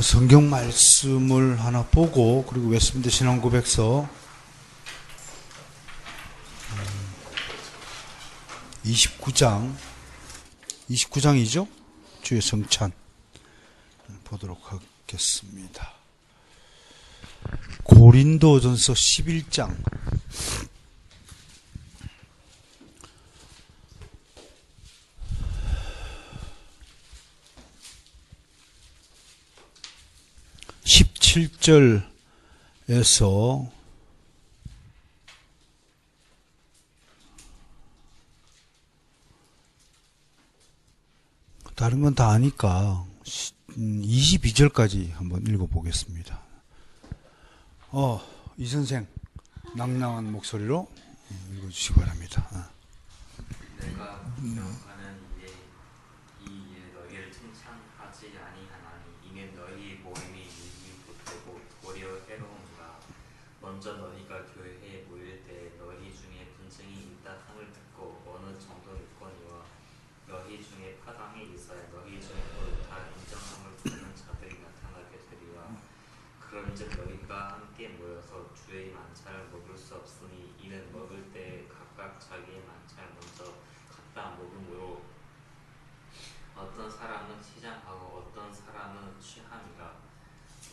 성경 말씀을 하나 보고 그리고 웨스트민스터 신앙고백서 29장이죠? 주의 성찬 보도록 하겠습니다. 고린도전서 11장 17절에서 다른 건 다 아니까 22절까지 한번 읽어보겠습니다. 이 선생 낭낭한 목소리로 읽어주시기 바랍니다. 내가 명하는 이에 너희를 칭찬하지 아니하나니 이는 너희 모임이 미미되고 도리어 해로운가. 먼저 너희가 교회에 모일 때 너희 중에 분쟁이 있다 함을 듣고 어느 정도 있거니와 너희 중에 파당이 있어야 너희 중에 옳다 인정함을 듣는 자들이 나타나게 되리라. 그런즉 너희가 함께 모여서 주의 만찬을 먹을 수 없으니 이는 먹을 때 각각 자기의 만찬을 먼저 갖다 먹음으로 어떤 사람은 시장하고 어떤 사람은 취함이라.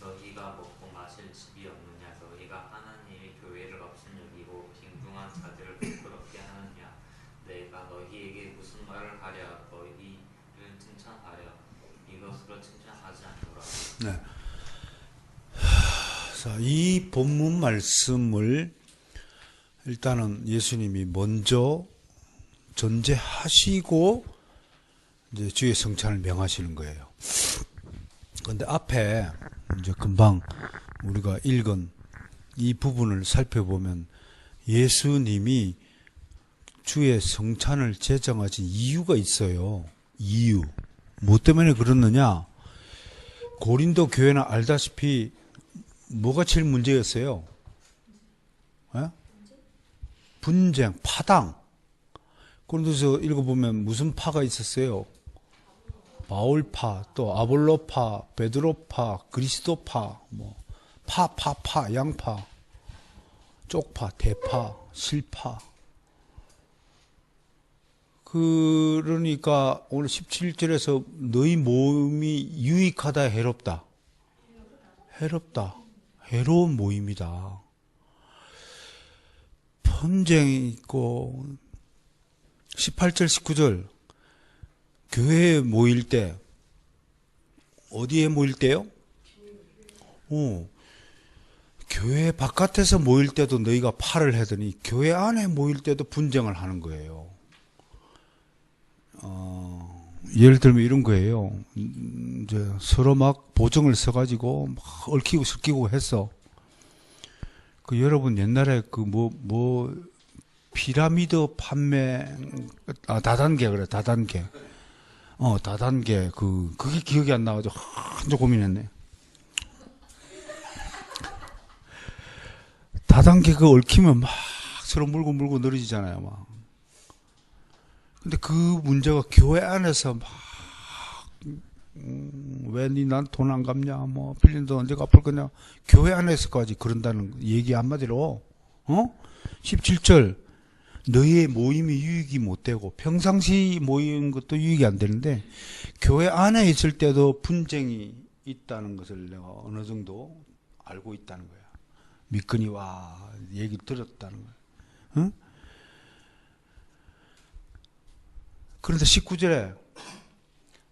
너희가 먹고 마실 집이 없느냐. 너희가 하나님의 교회를 없인 여기고 빈궁한 자들을 부끄럽게 하느냐. 내가 너희에게 무슨 말을 하랴. 너희를 칭찬하랴. 이것으로 칭찬하지 않노라. 네. 자, 이 본문 말씀을 일단은 예수님이 먼저 전제하시고 이제 주의 성찬을 명하시는 거예요. 그런데 앞에 이제 금방 우리가 읽은 이 부분을 살펴보면 예수님이 주의 성찬을 제정하신 이유가 있어요. 이유. 뭐 때문에 그러느냐? 고린도 교회는 알다시피 뭐가 제일 문제였어요? 분쟁, 파당. 그런데서 읽어보면 무슨 파가 있었어요? 바울파, 또 아볼로파, 베드로파, 그리스도파, 양파, 쪽파, 대파, 실파. 그러니까 오늘 17절에서 너희 모임이 유익하다, 해롭다. 해롭다. 해로운 모임이다. 분쟁이 있고 18절 19절 교회에 모일 때 어디에 모일 때요? 교회 바깥에서 모일 때도 너희가 팔을 하더니 교회 안에 모일 때도 분쟁을 하는 거예요. 예를 들면 이런 거예요. 이제 서로 막 보증을 써가지고 막 얽히고 설키고 했어. 그 여러분 옛날에 피라미드 판매, 다단계 그래, 다단계. 다단계 그게 기억이 안 나가지고 한참 고민했네. 다단계 얽히면 막 서로 물고 늘어지잖아요, 막. 근데 그 문제가 교회 안에서 막, 왜 니 난 돈 안 갚냐, 빌린 돈 언제 갚을 거냐. 교회 안에서까지 그런다는 얘기 한마디로, 17절, 너희의 모임이 유익이 못 되고, 평상시 모인 것도 유익이 안 되는데, 교회 안에 있을 때도 분쟁이 있다는 것을 내가 어느 정도 알고 있다는 거야. 믿거니와 얘기 들었다는 거야. 응? 그런데 19절에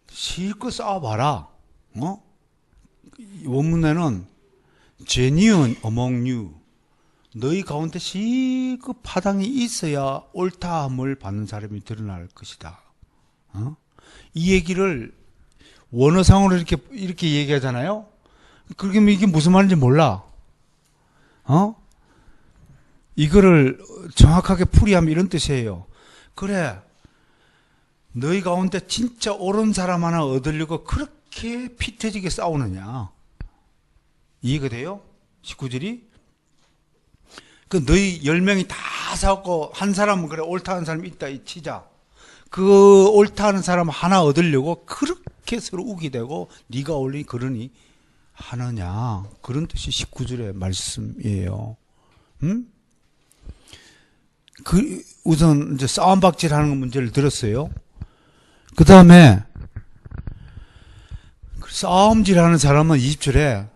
실컷 싸워봐라. 원문에는 genuine among you. 너희 가운데 실컷 파당이 있어야 옳다함을 받는 사람이 드러날 것이다. 이 얘기를 원어상으로 이렇게 얘기하잖아요. 그러면 이게 무슨 말인지 몰라. 이거를 정확하게 풀이하면 이런 뜻이에요. 그래. 너희 가운데 진짜 옳은 사람 하나 얻으려고 그렇게 피 터지게 싸우느냐. 이해가 돼요? 19절이? 너희 10명이 다 싸웠고 한 사람은 그래 옳다 하는 사람이 있다 치자. 그 옳다 하는 사람 하나 얻으려고 그렇게 서로 우기대고 네가 올리니 그러니 하느냐. 그런 뜻이 19절의 말씀이에요. 우선 이제 싸움박질 하는 문제를 들었어요. 그 다음에 싸움질 하는 사람은 20절에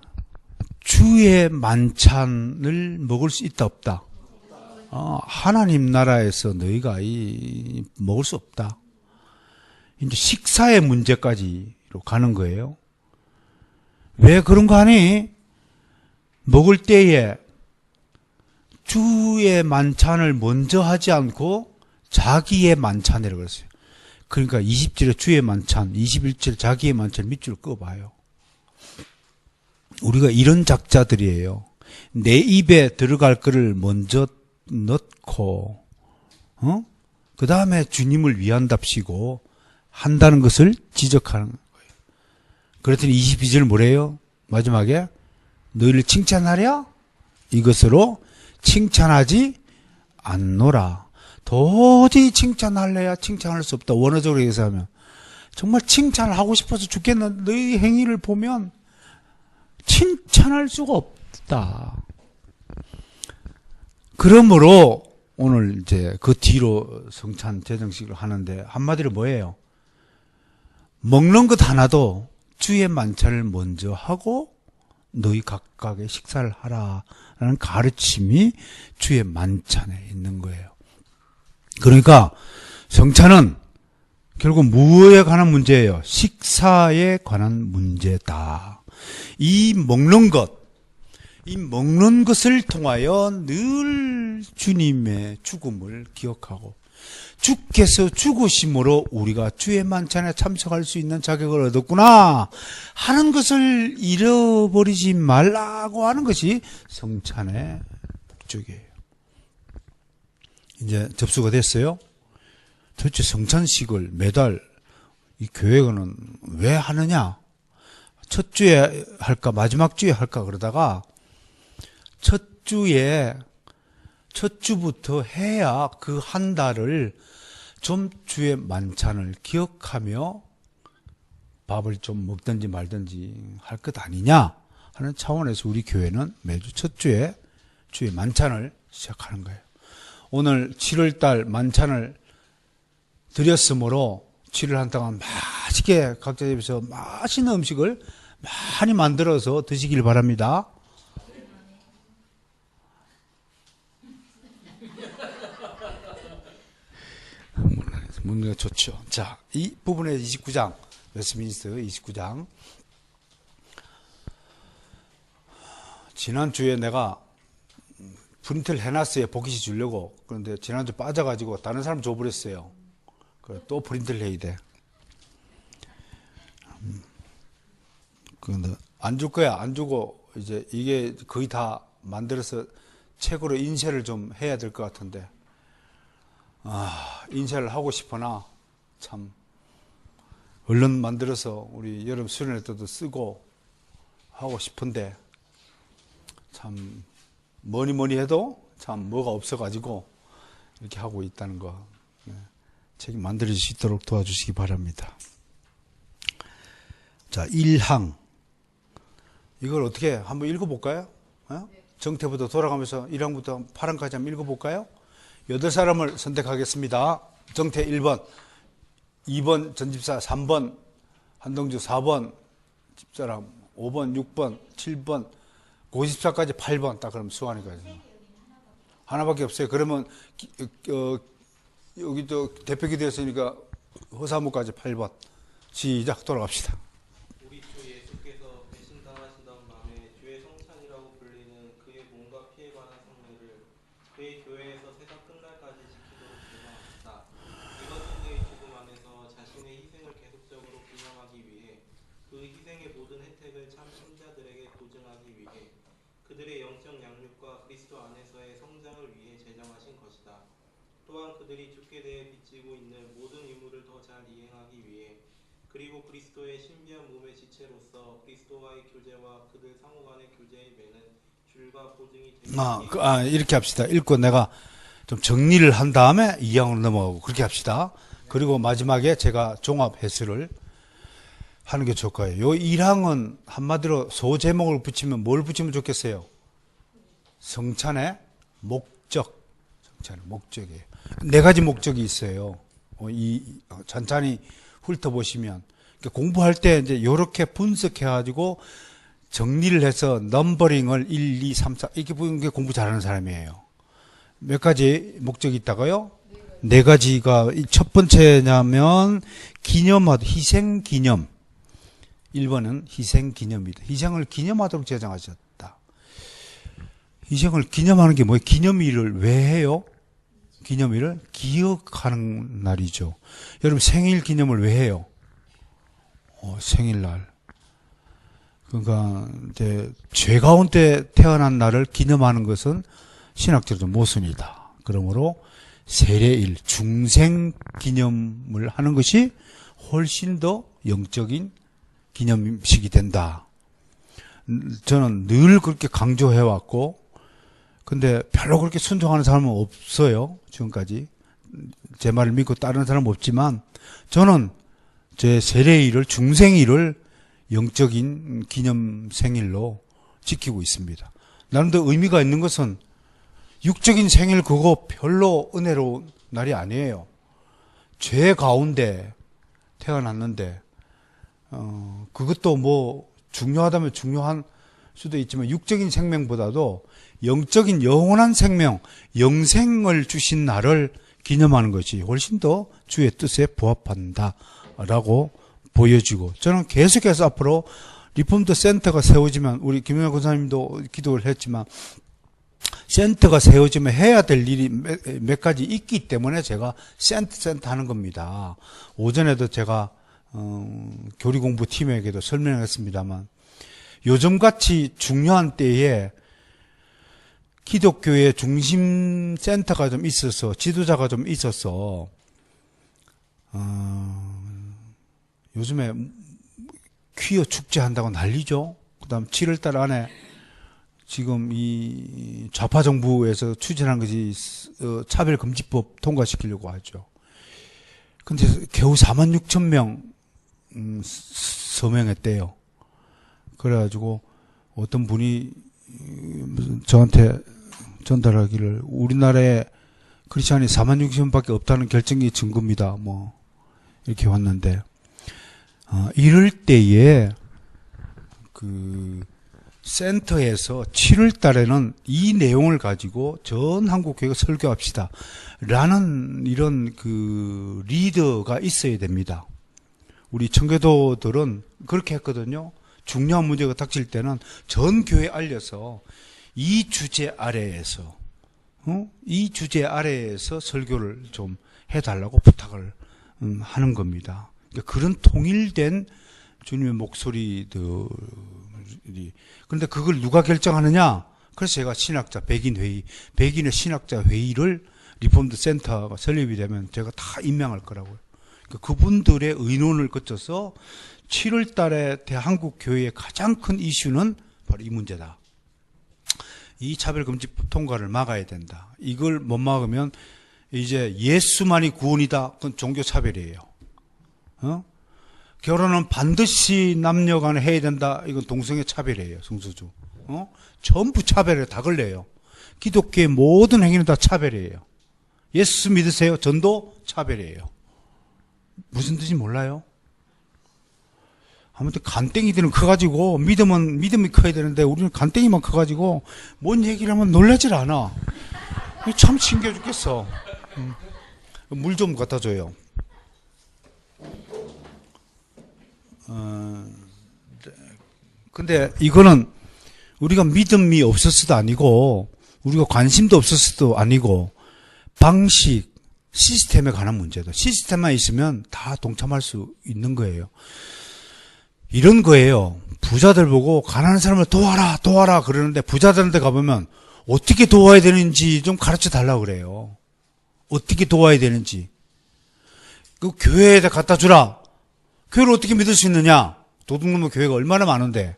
주의 만찬을 먹을 수 있다 없다. 하나님 나라에서 너희가 먹을 수 없다. 이제 식사의 문제까지로 가는 거예요. 왜 그런가 하니 먹을 때에 주의 만찬을 먼저 하지 않고 자기의 만찬이라고 그랬어요. 그러니까 20절에 주의 만찬, 21절 자기의 만찬 밑줄 그어봐요. 우리가 이런 작자들이에요. 내 입에 들어갈 거를 먼저 넣고 그 다음에 주님을 위한답시고 한다는 것을 지적하는 거예요. 그랬더니 22절 뭐래요? 마지막에 너희를 칭찬하랴? 이것으로 칭찬하지 않노라. 도저히 칭찬할래야 칭찬할 수 없다. 원어적으로 얘기하면 정말 칭찬을 하고 싶어서 죽겠는 너희 행위를 보면 칭찬할 수가 없다. 그러므로 오늘 이제 그 뒤로 성찬 제정식을 하는데 한마디로 뭐예요? 먹는 것 하나도 주의 만찬을 먼저 하고 너희 각각의 식사를 하라라는 가르침이 주의 만찬에 있는 거예요. 그러니까 성찬은 결국 무엇에 관한 문제예요? 식사에 관한 문제다. 이 먹는 것을 통하여 늘 주님의 죽음을 기억하고 주께서 죽으심으로 우리가 주의 만찬에 참석할 수 있는 자격을 얻었구나 하는 것을 잃어버리지 말라고 하는 것이 성찬의 목적이에요. 이제 접수가 됐어요. 도대체 성찬식을 매달 이 교회는 왜 하느냐? 첫 주에 할까 마지막 주에 할까 그러다가 첫 주부터 해야 그 한 달을 좀 주의 만찬을 기억하며 밥을 좀 먹든지 말든지 할 것 아니냐 하는 차원에서 우리 교회는 매주 첫 주에 주의 만찬을 시작하는 거예요. 오늘 7월달 만찬을 드렸으므로 7월 한 동안 맛있게 각자 집에서 맛있는 음식을 많이 만들어서 드시길 바랍니다. 문제가 좋죠. 자, 이 부분에 29장, 웨스트민스터 29장. 지난주에 내가 프린트를 해놨어요. 복귀시 주려고. 그런데 지난주 빠져가지고 다른 사람 줘버렸어요. 또 프린트를 해야 돼. 그런데 안 줄 거야. 안 주고 이제 이게 거의 다 만들어서 책으로 인쇄를 좀 해야 될 것 같은데. 인쇄를 하고 싶으나 참 얼른 만들어서 우리 여름 수련회 때도 쓰고 하고 싶은데 참 뭐니 해도 참 뭐가 없어가지고 이렇게 하고 있다는 거 책이 만들어질 수 있도록 도와주시기 바랍니다. 자, 1항 이걸 어떻게 한번 읽어볼까요? 정태부터 돌아가면서 1항부터 8항까지 한번 읽어볼까요? 8사람을 선택하겠습니다. 정태 1번, 2번 전집사, 3번 한동주, 4번 집사람, 5번, 6번, 7번, 고집사까지 8번. 딱 그러면 수환이까지. 하나밖에 없어요. 그러면 여기 또 대표기 되었으니까 허사무까지 8번. 시작 돌아갑시다. 우리 주 예수께서 배신당하신 다음 밤에 주의 성찬이라고 불리는 그의 몸과 피에 관한 성례를 그의 교회에서 세상 끝날까지 지키도록 명령하셨다. 이것은 그의 죽음 안에서 자신의 희생을 계속적으로 기념하기 위해 그 희생의 모든 혜택을 참 신자들에게 보증하기 위해 그들의 영적 양육과 그리스도 안에서의 성장을 위해 제정하신 것이다. 또한 그들이 주께 대해 빚지고 있는 모든 의무를 더 잘 이행하기 위해 그리고 그리스도의 신비한 몸의 지체로서 그리스도와의 교제와 그들 상호 간의 교제에 매는 줄과 보증이 되기 이렇게 합시다. 읽고 내가 좀 정리를 한 다음에 2항으로 넘어가고 그렇게 합시다. 그리고 마지막에 제가 종합 해설을 하는 게 좋을 거예요. 요 1항은 한마디로 소제목을 붙이면 뭘 붙이면 좋겠어요? 성찬의 목적. 성찬의 목적이에요. 네 가지 목적이 있어요. 천천히 훑어보시면. 그러니까 공부할 때 이제 이렇게 분석해가지고 정리를 해서 넘버링을 1, 2, 3, 4 이렇게 보는 게 공부 잘하는 사람이에요. 몇 가지 목적이 있다고요? 네 가지가 첫 번째냐면 기념하다, 희생 기념. 1번은 희생 기념이다. 희생을 기념하도록 제정하셨다. 희생을 기념하는 게 뭐예요? 기념일을 왜 해요? 기념일을 기억하는 날이죠. 여러분 생일 기념을 왜 해요? 생일날. 그러니까 이제 죄 가운데 태어난 날을 기념하는 것은 신학적으로 모순이다. 그러므로 세례일, 중생 기념을 하는 것이 훨씬 더 영적인 기념식이 된다. 저는 늘 그렇게 강조해왔고, 근데 별로 그렇게 순종하는 사람은 없어요. 지금까지. 제 말을 믿고 따르는 사람은 없지만, 저는 제 세례일을, 중생일을 영적인 기념 생일로 지키고 있습니다. 나름대로 의미가 있는 것은 육적인 생일 그거 별로 은혜로운 날이 아니에요. 죄 가운데 태어났는데, 그것도 뭐 중요하다면 중요한 수도 있지만 육적인 생명보다도 영적인 영원한 생명, 영생을 주신 날을 기념하는 것이 훨씬 더 주의 뜻에 부합한다라고 보여지고, 저는 계속해서 앞으로 리폼드 센터가 세워지면, 우리 김영현 권사님도 기도를 했지만, 센터가 세워지면 해야 될 일이 몇 가지 있기 때문에 제가 센터 하는 겁니다. 오전에도 제가 교리공부 팀에게도 설명했습니다만, 요즘같이 중요한 때에 기독교의 중심 센터가 좀 있어서, 지도자가 좀 있어서, 요즘에 퀴어 축제 한다고 난리죠. 그 다음 7월달 안에 지금 이 좌파 정부에서 추진한 것이 차별금지법 통과시키려고 하죠. 근데 겨우 46,000명 서명했대요. 그래가지고 어떤 분이 저한테 전달하기를, 우리나라에 크리스찬이 46,000밖에 없다는 결정이 증거입니다. 뭐 이렇게 왔는데, 이럴 때에 그 센터에서 7월 달에는 이 내용을 가지고 전 한국교회가 설교합시다 라는 이런 그 리더가 있어야 됩니다. 우리 청교도들은 그렇게 했거든요. 중요한 문제가 닥칠 때는 전 교회에 알려서 이 주제 아래에서 설교를 좀 해달라고 부탁을 하는 겁니다. 그러니까 그런 통일된 주님의 목소리들이, 그런데 그걸 누가 결정하느냐? 그래서 제가 신학자 백인의 신학자 회의를 리폼드 센터가 설립이 되면 제가 다 임명할 거라고요. 그러니까 그분들의 의논을 거쳐서 7월 달에 한국 교회의 가장 큰 이슈는 바로 이 문제다. 이 차별금지법 통과를 막아야 된다. 이걸 못 막으면 이제 예수만이 구원이다. 그건 종교차별이에요. 결혼은 반드시 남녀 간에 해야 된다. 이건 동성애 차별이에요. 성소주. 전부 차별에 다 걸려요. 기독교의 모든 행위는 다 차별이에요. 예수 믿으세요? 전도 차별이에요. 무슨 뜻인지 몰라요? 아무튼 간땡이들은 커가지고, 믿음이 커야 되는데 우리는 간땡이만 커가지고 뭔 얘기를 하면 놀라질 않아. 참 신기해 죽겠어. 물 좀 갖다 줘요. 근데 이거는 우리가 믿음이 없었어도 아니고, 우리가 관심도 없었어도 아니고, 방식, 시스템에 관한 문제다. 시스템만 있으면 다 동참할 수 있는 거예요. 이런 거예요. 부자들 보고 가난한 사람을 도와라 그러는데, 부자들한테 가보면 어떻게 도와야 되는지 좀 가르쳐 달라고 그래요. 어떻게 도와야 되는지. 그 교회에다 갖다 주라. 교회를 어떻게 믿을 수 있느냐? 도둑놈의 교회가 얼마나 많은데.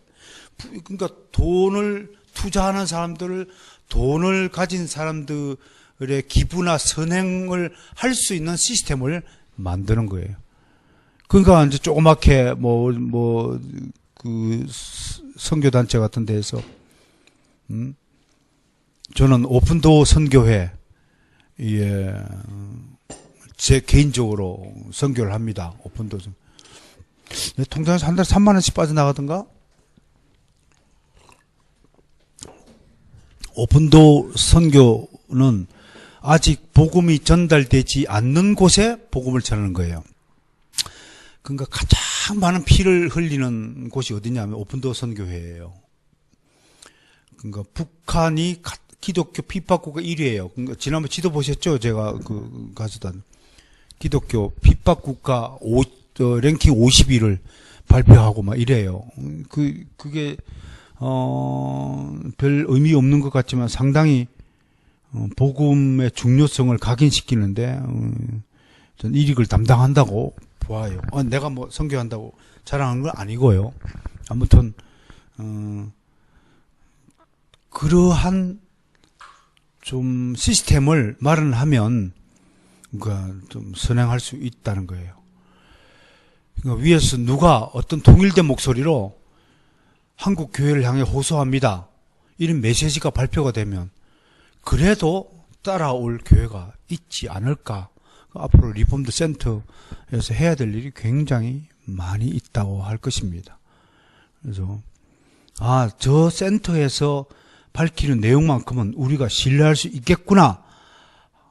그러니까 돈을 투자하는 사람들을, 돈을 가진 사람들의 기부나 선행을 할 수 있는 시스템을 만드는 거예요. 그러니까 이제 조그맣게 그 선교단체 같은 데에서 저는 오픈도어 선교회 제 개인적으로 선교를 합니다. 오픈도어 내 통장에서 한 달에 3만 원씩 빠져나가던가. 오픈도어 선교는 아직 복음이 전달되지 않는 곳에 복음을 전하는 거예요. 그러니까 가장 많은 피를 흘리는 곳이 어디냐면 오픈도어 선교회예요. 그러니까 북한이 기독교 핍박국가 1위예요. 그러니까 지난번 지도 보셨죠? 제가 가져다 기독교 핍박국가 랭킹 50위를 발표하고 막 이래요. 그게 별 의미 없는 것 같지만 상당히 복음의 중요성을 각인시키는데 전 일익을 담당한다고 보아요. 내가 뭐 선교한다고 자랑하는 건 아니고요. 아무튼 그러한 좀 시스템을 마련하면 그러니까 좀 선행할 수 있다는 거예요. 그러니까 위에서 누가 어떤 통일된 목소리로 한국 교회를 향해 호소합니다. 이런 메시지가 발표가 되면 그래도 따라올 교회가 있지 않을까. 앞으로 리폼드 센터에서 해야 될 일이 굉장히 많이 있다고 할 것입니다. 그래서 저 센터에서 밝히는 내용만큼은 우리가 신뢰할 수 있겠구나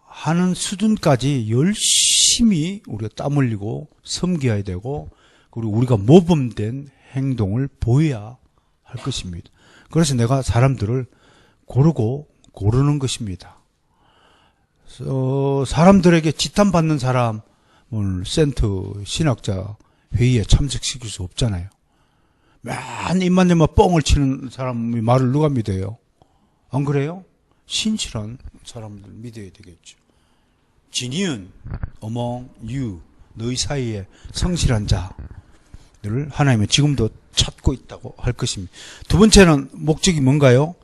하는 수준까지 열심히 우리가 땀 흘리고 섬겨야 되고 그리고 우리가 모범된 행동을 보여야 할 것입니다. 그래서 내가 사람들을 고르는 것입니다. 사람들에게 지탄받는 사람을 센터 신학자 회의에 참석시킬 수 없잖아요. 맨 입만 열면 뻥을 치는 사람이 말을 누가 믿어요? 안 그래요? 신실한 사람들 믿어야 되겠죠. genuine among you, 너희 사이에 성실한 자들을 하나님은 지금도 찾고 있다고 할 것입니다. 두 번째는 목적이 뭔가요?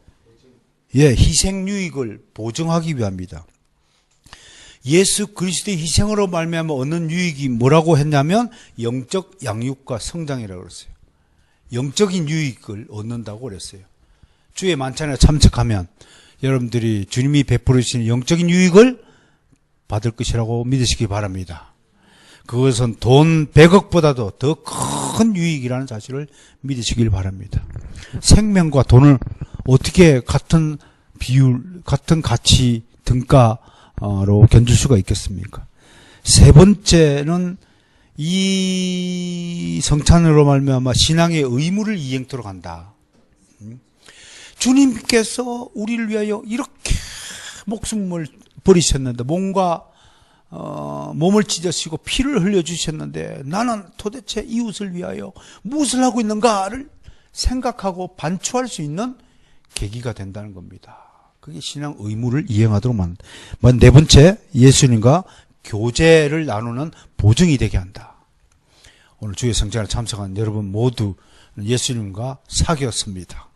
희생 유익을 보증하기 위함이다. 예수 그리스도의 희생으로 말미암아 얻는 유익이 뭐라고 했냐면 영적 양육과 성장이라고 그랬어요. 영적인 유익을 얻는다고 그랬어요. 주의 만찬에 참석하면 여러분들이 주님이 베풀으시는 영적인 유익을 받을 것이라고 믿으시기 바랍니다. 그것은 돈 100억보다도 더 큰 유익이라는 사실을 믿으시길 바랍니다. 생명과 돈을 어떻게 같은 비율, 같은 가치, 등가로 견줄 수가 있겠습니까? 세 번째는 이 성찬으로 말미암아 신앙의 의무를 이행토록 한다. 주님께서 우리를 위하여 이렇게 목숨을 버리셨는데 몸을 찢으시고 피를 흘려주셨는데 나는 도대체 이웃을 위하여 무엇을 하고 있는가를 생각하고 반추할 수 있는 계기가 된다는 겁니다. 그게 신앙 의무를 이행하도록 만든다. 네 번째, 예수님과 교제를 나누는 보증이 되게 한다. 오늘 주의 성찬에 참석한 여러분 모두 예수님과 사귀었습니다.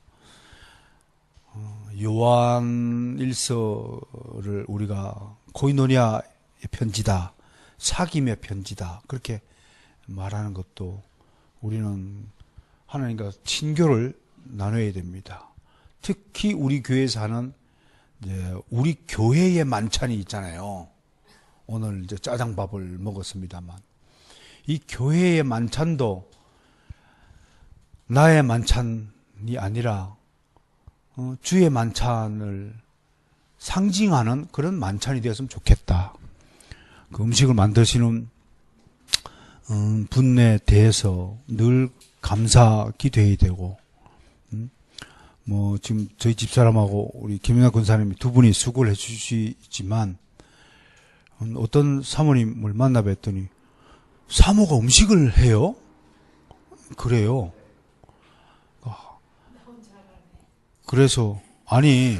요한 1서를 우리가 코이노니아의 편지다, 사귐의 편지다 그렇게 말하는 것도 우리는 하나님과 친교를 나눠야 됩니다. 특히 우리 교회에서 하는 우리 교회의 만찬이 있잖아요. 오늘 이제 짜장밥을 먹었습니다만 이 교회의 만찬도 나의 만찬이 아니라 주의 만찬을 상징하는 그런 만찬이 되었으면 좋겠다. 그 음식을 만드시는 분에 대해서 늘 감사 기도해야 되고 지금 저희 집사람하고 우리 김윤아 군사님이 두 분이 수고를 해주시지만 어떤 사모님을 만나 뵀더니 사모가 음식을 해요? 그래요. 그래서 아니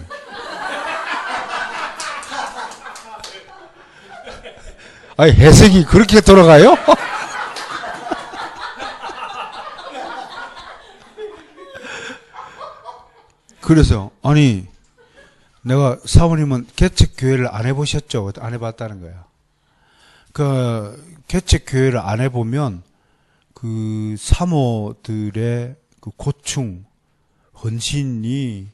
해석이 그렇게 돌아가요? 그래서 아니 내가 사모님은 개척교회를 안 해보셨죠? 안 해봤다는 거야. 그 개척교회를 안 해보면 그 사모들의 그 고충, 헌신이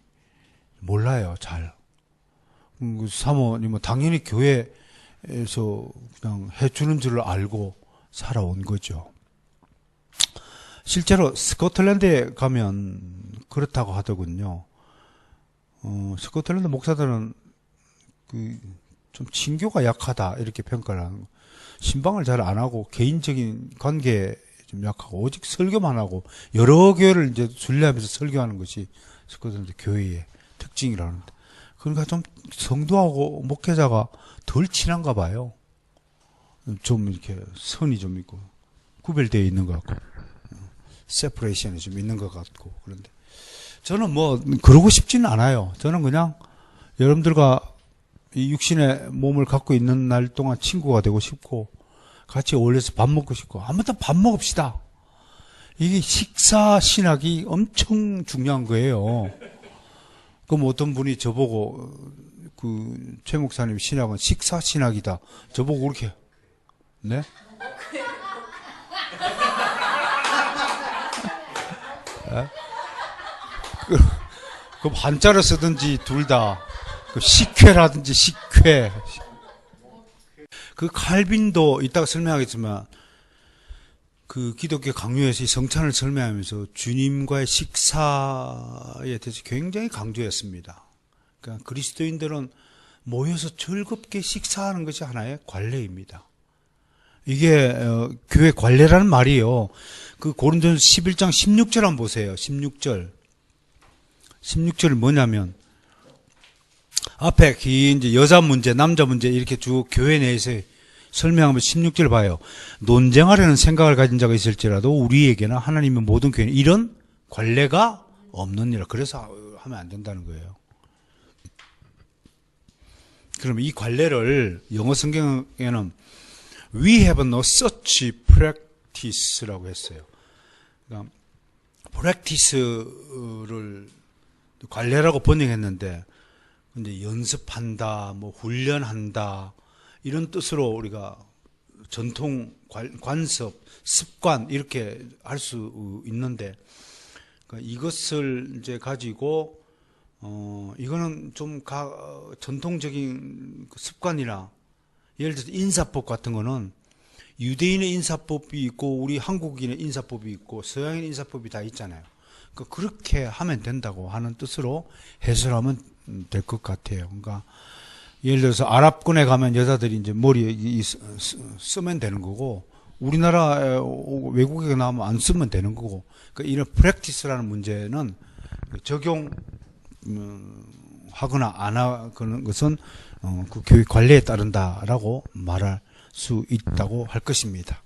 몰라요, 잘. 그 사모님은 당연히 교회에서 그냥 해주는 줄을 알고 살아온 거죠. 실제로 스코틀랜드에 가면 그렇다고 하더군요. 스코틀랜드 목사들은 좀 친교가 약하다 이렇게 평가를 하는 거. 신방을 잘 안 하고 개인적인 관계에 좀 약하고 오직 설교만 하고 여러 교회를 이제 순례하면서 설교하는 것이 스코틀랜드 교회의 특징이라는데, 그러니까 좀 성도하고 목회자가 덜 친한가 봐요. 좀 이렇게 선이 좀 있고 구별되어 있는 것 같고 세퍼레이션이 좀 있는 것 같고. 그런데 저는 뭐 그러고 싶지는 않아요. 저는 그냥 여러분들과 이 육신의 몸을 갖고 있는 날 동안 친구가 되고 싶고 같이 어울려서 밥 먹고 싶고 아무튼 밥 먹읍시다. 이게 식사 신학이 엄청 중요한 거예요. 그럼 어떤 분이 저보고 최 목사님 신학은 식사 신학이다. 저보고 그렇게 네? 그럼 한자를 쓰든지 둘 다 식회라든지 식회. 그 칼빈도 이따가 설명하겠지만 그 기독교 강요에서 이 성찬을 설명하면서 주님과의 식사에 대해서 굉장히 강조했습니다. 그러니까 그리스도인들은 모여서 즐겁게 식사하는 것이 하나의 관례입니다. 이게 교회 관례라는 말이에요. 그 고린도전서 11장 16절 한번 보세요. 16절이 뭐냐면 앞에 긴 이제 여자 문제, 남자 문제 이렇게 쭉 교회 내에서 설명하면 16절 봐요. 논쟁하려는 생각을 가진 자가 있을지라도 우리에게나 하나님의 모든 교회는 이런 관례가 없느니라. 그래서 하면 안 된다는 거예요. 그럼 이 관례를 영어 성경에는 We have no such practice라고 했어요. 그러니까 practice를 관례라고 번역했는데 이제 연습한다, 뭐 훈련한다 이런 뜻으로 우리가 전통, 관습, 습관 이렇게 할 수 있는데, 그러니까 이것을 이제 가지고 이거는 좀 전통적인 습관이나 예를 들어서 인사법 같은 거는 유대인의 인사법이 있고 우리 한국인의 인사법이 있고 서양인 인사법이 다 있잖아요. 그러니까 그렇게 하면 된다고 하는 뜻으로 해설하면 될 것 같아요. 그러니까 예를 들어서 아랍권에 가면 여자들이 이제 머리에 쓰면 되는 거고 우리나라 외국에 나오면 안 쓰면 되는 거고, 그러니까 이런 프랙티스라는 문제는 적용 하거나 안 하는 것은 그 교육 관례에 따른다라고 말할 수 있다고 할 것입니다.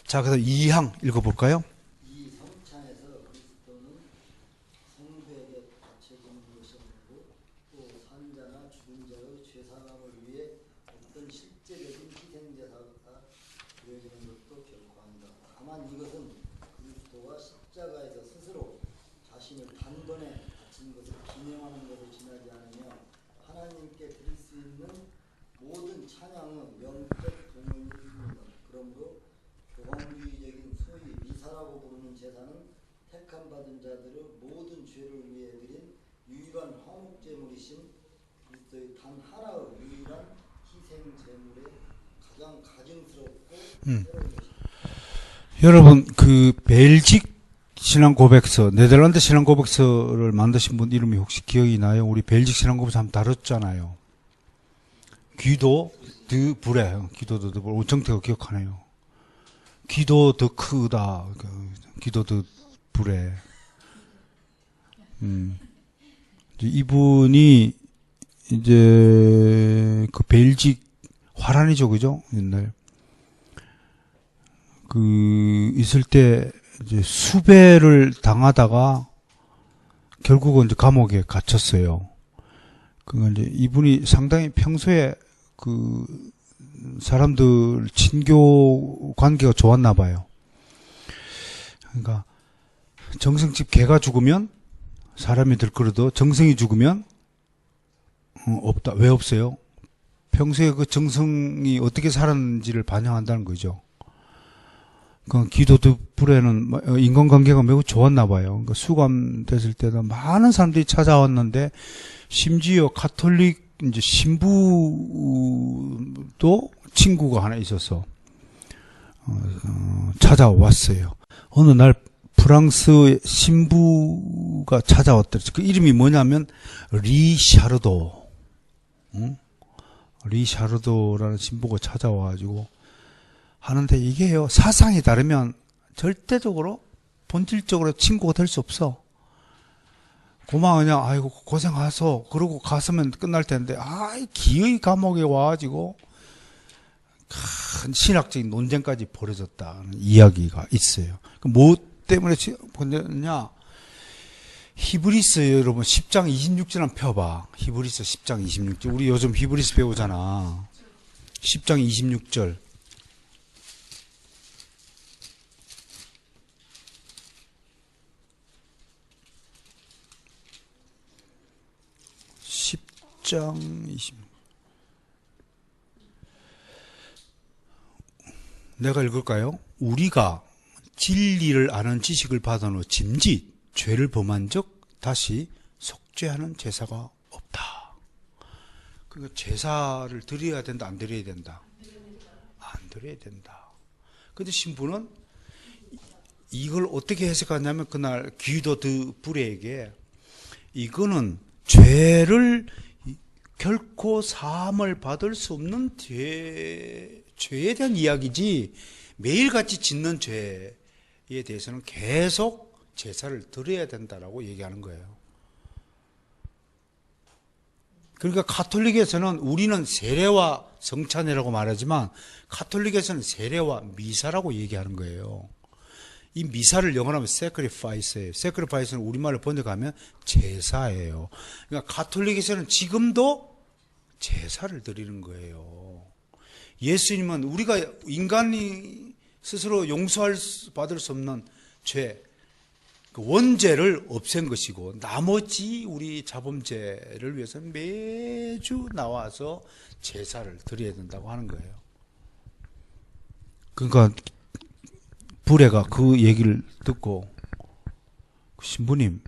자, 그래서 2항 읽어볼까요? 이 성찬에서 그리스도는 성도에게 바쳐진 것이 없고 또 산자나 죽은 자의 죄사함을 위해 어떤 실제적인 희생제사가 드려지는 것도 결코 아니다. 다만 이것은 그리스도가 십자가에서 스스로 자신을 단번에 바친 것을 기념하는 것을 지나지 않으며 하나님께 드릴 수 있는 모든 찬양은 영적 동물입니다. 그러므로 교황주의적인 소위 미사라고 부르는 제사는 택함 받은 자들의 모든 죄를 위해 드린 유일한 화목제물이신 그리스도의 단 하나의 유일한 희생 제물에 가장 가증스럽고 새로운 것입니다. 여러분, 그 벨직 신앙 고백서, 네덜란드 신앙 고백서를 만드신 분 이름이 혹시 기억이 나요? 우리 벨직 신앙 고백서 한번 다뤘잖아요. 기도 드 불에, 기도 드 불, 오정태가 기억하네요. 기도 더 크다, 기도 더 불에. 이분이 이제 그 벨직 화란이죠, 그죠? 옛날. 있을 때 이제 수배를 당하다가 결국은 이제 감옥에 갇혔어요. 이제 이분이 상당히 평소에 사람들 친교 관계가 좋았나 봐요. 그러니까 정성집 개가 죽으면 사람이 들끓어도 정성이 죽으면 없다. 왜 없어요? 평소에 그 정성이 어떻게 살았는지를 반영한다는 거죠. 그 기도도 불에는 인간관계가 매우 좋았나 봐요. 그러니까 수감됐을 때도 많은 사람들이 찾아왔는데 심지어 가톨릭 이제 신부도 친구가 하나 있어서 찾아왔어요. 어느 날 프랑스 신부가 찾아왔더랬어요. 그 이름이 뭐냐면 리샤르도. 리샤르도라는 신부가 찾아와가지고 하는데 이게요, 사상이 다르면 절대적으로 본질적으로 친구가 될 수 없어. 고마 그냥 아이고 고생하소 그러고 갔으면 끝날 텐데 기의 감옥에 와가지고 큰 신학적인 논쟁까지 벌어졌다는 이야기가 있어요. 뭐 때문에 보느냐, 히브리스 여러분 10장 26절 한번 펴봐. 히브리스 10장 26절. 우리 요즘 히브리스 배우잖아. 10장 26절. 10장 20. 내가 읽을까요? 우리가 진리를 아는 지식을 받은 후 짐짓 죄를 범한 적 다시 속죄하는 제사가 없다. 그러니까 제사를 드려야 된다, 안 드려야 된다? 안 드려야 된다. 근데 신부는 이걸 어떻게 해석하냐면 그날 기도드 불에게 이거는 죄를 결코 사함을 받을 수 없는 죄에 대한 이야기지 매일같이 짓는 죄에 대해서는 계속 제사를 드려야 된다라고 얘기하는 거예요. 그러니까 가톨릭에서는 우리는 세례와 성찬이라고 말하지만 가톨릭에서는 세례와 미사라고 얘기하는 거예요. 이 미사를 영어로 하면 sacrifice예요. sacrifice는 우리말로 번역하면 제사예요. 그러니까 가톨릭에서는 지금도 제사를 드리는 거예요. 예수님은 우리가 인간이 스스로 받을 수 없는 죄, 그 원죄를 없앤 것이고 나머지 우리 자범죄를 위해서 매주 나와서 제사를 드려야 된다고 하는 거예요. 그러니까 부레가 그 얘기를 듣고 신부님,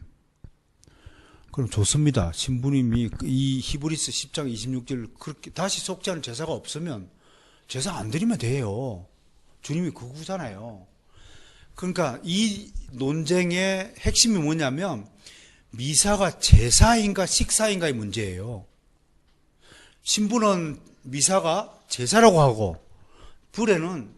그럼 좋습니다. 신부님이 이 히브리스 10장 26절 그렇게 다시 속죄하는 제사가 없으면 제사 안 드리면 돼요. 주님이 그거잖아요. 그러니까 이 논쟁의 핵심이 뭐냐면 미사가 제사인가 식사인가의 문제예요. 신부는 미사가 제사라고 하고 부레는